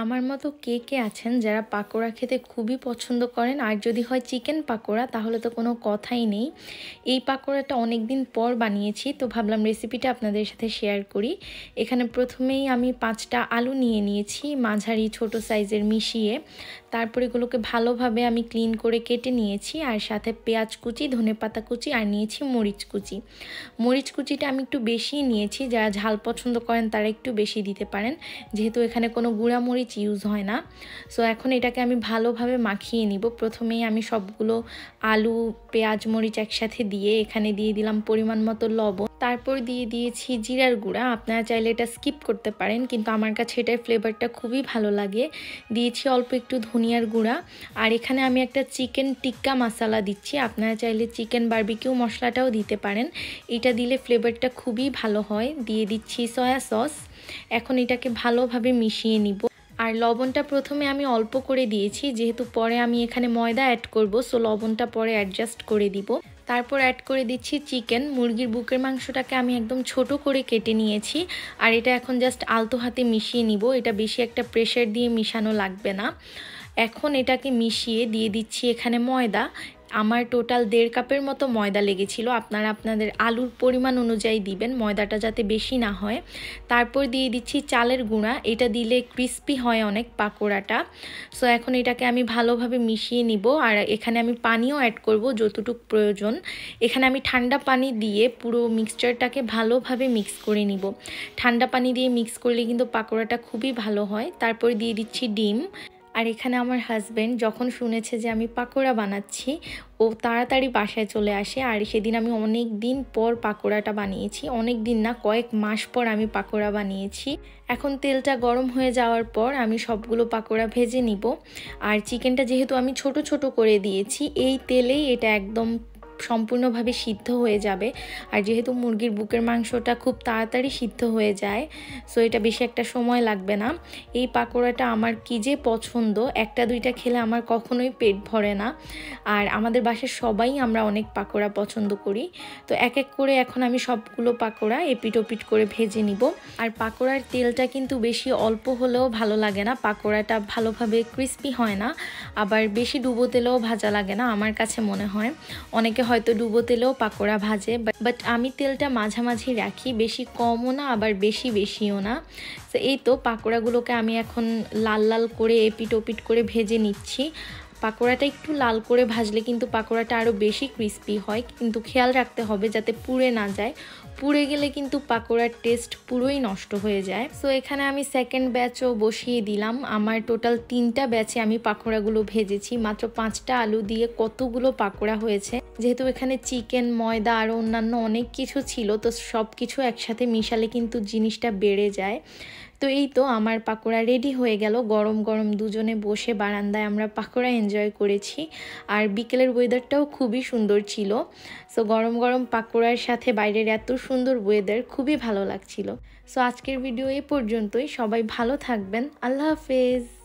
আমার মতো কে কে আছেন যারা পাকোড়া খেতে খুবই পছন্দ করেন, আর যদি হয় চিকেন পাকোড়া তাহলে তো কোনো কথাই নেই। এই পাকোড়াটা অনেক দিন পর বানিয়েছি, তো ভাবলাম রেসিপিটা আপনাদের সাথে শেয়ার করি। এখানে প্রথমেই আমি 5টা আলু নিয়ে নিয়েছি, মাঝারি ছোট সাইজের মিশিয়ে। তারপর এগুলোকে ভালোভাবে আমি ক্লিন করে কেটে নিয়েছি, আর সাথে পেঁয়াজ কুচি, ধনেপাতা কুচি আর নিয়েছি মরিচ কুচি। মরিচ কুচিটা আমি একটু বেশি নিয়েছি, যারা ঝাল পছন্দ করেন তারা একটু বেশি দিতে পারেন, যেহেতু এখানে কোনো গুঁড়া মরিচ ইউজ হয় না। সো এখন এটাকে আমি ভালোভাবে মাখিয়ে নিব। প্রথমেই আমি সবগুলো আলু, পেঁয়াজ, মরিচ একসাথে দিয়ে এখানে দিয়ে দিলাম পরিমাণ মতো লবণ। তারপর দিয়ে দিয়েছি জিরার গুঁড়া। আপনারা চাইলে এটা স্কিপ করতে পারেন, কিন্তু আমার কাছে এটার ফ্লেভারটা খুবই ভালো লাগে। দিয়েছি অল্প একটু ধনিয়ার গুঁড়া, আর এখানে আমি একটা চিকেন টিক্কা মশলা দিচ্ছি। আপনারা চাইলে চিকেন বারবিকিউ মশলাটাও দিতে পারেন, এটা দিলে ফ্লেভারটা খুবই ভালো হয়। দিয়ে দিচ্ছি সয়া সস। এখন এটাকে ভালোভাবে মিশিয়ে নিব। আর লবণটা প্রথমে আমি অল্প করে দিয়েছি, যেহেতু পরে আমি এখানে ময়দা অ্যাড করব, সো লবণটা পরে অ্যাডজাস্ট করে দিব। তারপর অ্যাড করে দিচ্ছি চিকেন। মুরগির বুকের মাংসটাকে আমি একদম ছোট করে কেটে নিয়েছি, আর এটা এখন জাস্ট আলতো হাতে মিশিয়ে নিব। এটা বেশি একটা প্রেশার দিয়ে মিশানো লাগবে না। এখন এটাকে মিশিয়ে দিয়ে দিচ্ছি এখানে ময়দা। আমার টোটাল 1.5 কাপের মতো ময়দা লেগেছিল। আপনারা আপনাদের আলুর পরিমাণ অনুযায়ী দিবেন, ময়দাটা যাতে বেশি না হয়। তারপর দিয়ে দিচ্ছি চালের গুঁড়া, এটা দিলে ক্রিস্পি হয় অনেক পাকোড়াটা। সো এখন এটাকে আমি ভালোভাবে মিশিয়ে নিব, আর এখানে আমি পানিও অ্যাড করব যতটুকু প্রয়োজন। এখানে আমি ঠান্ডা পানি দিয়ে পুরো মিক্সচারটাকে ভালোভাবে মিক্স করে নিব। ঠান্ডা পানি দিয়ে মিক্স করলে কিন্তু পাকোড়াটা খুবই ভালো হয়। তারপর দিয়ে দিচ্ছি ডিম। আর এখানে আমার হাজব্যান্ড যখন শুনেছে যে আমি পাকোড়া বানাচ্ছি, ও তাড়াতাড়ি বাসায় চলে আসে। আর সেদিন আমি অনেক দিন পর পাকোড়াটা বানিয়েছি, অনেক দিন না, কয়েক মাস পর আমি পাকোড়া বানিয়েছি। এখন তেলটা গরম হয়ে যাওয়ার পর আমি সবগুলো পাকোড়া ভেজে নিব। আর চিকেনটা যেহেতু আমি ছোট ছোট করে দিয়েছি, এই তেলেই এটা একদম সম্পূর্ণভাবে সিদ্ধ হয়ে যাবে। আর যেহেতু মুরগির বুকের মাংসটা খুব তাড়াতাড়ি সিদ্ধ হয়ে যায়, সো এটা বেশি একটা সময় লাগবে না। এই পাকোড়াটা আমার কি যে পছন্দ, একটা দুইটা খেলে আমার কখনোই পেট ভরে না। আর আমাদের বাসার সবাই আমরা অনেক পাকোড়া পছন্দ করি। তো এক এক করে এখন আমি সবগুলো পাকোড়া এপিট ওপিট করে ভেজে নিব। আর পাকোড়ার তেলটা কিন্তু বেশি অল্প হলেও ভালো লাগে না, পাকোড়াটা ভালোভাবে ক্রিস্পি হয় না। আবার বেশি ডুবো তেলেও ভাজা লাগে না আমার কাছে মনে হয়। অনেকে হয়তো ডুবো তেলেও পাকোড়া ভাজে, বাট আমি তেলটা মাঝামাঝি রাখি, বেশি কমও না আবার বেশিও না। তো এই তো পাকোড়াগুলোকে আমি এখন লাল লাল করে এপিট ওপিট করে ভেজে নিচ্ছি। পাকোড়াটা একটু লাল করে ভাজলে কিন্তু পাকোড়াটা আরও বেশি ক্রিস্পি হয়, কিন্তু খেয়াল রাখতে হবে যাতে পুড়ে না যায়। পুড়ে গেলে কিন্তু পাকোড়ার টেস্ট পুরোই নষ্ট হয়ে যায়। সো এখানে আমি সেকেন্ড ব্যাচও বসিয়ে দিলাম। আমার টোটাল 3টা ব্যাচে আমি পাকোড়াগুলো ভেজেছি। মাত্র 5টা আলু দিয়ে কতগুলো পাকোড়া হয়েছে, যেহেতু এখানে চিকেন, ময়দা আরও অন্যান্য অনেক কিছু ছিল, তো সব কিছু একসাথে মিশালে কিন্তু জিনিসটা বেড়ে যায়। তো এই তো আমার পাকোড়া রেডি হয়ে গেল। গরম গরম দুজনে বসে বারান্দায় আমরা পাকোড়া এনজয় করেছি। আর বিকেলের ওয়েদারটাও খুবই সুন্দর ছিল। সো গরম গরম পাকোড়ার সাথে বাইরের এত সুন্দর ওয়েদার খুবই ভালো লাগছিল। সো আজকের ভিডিও এই পর্যন্তই। সবাই ভালো থাকবেন। আল্লাহ হাফেজ।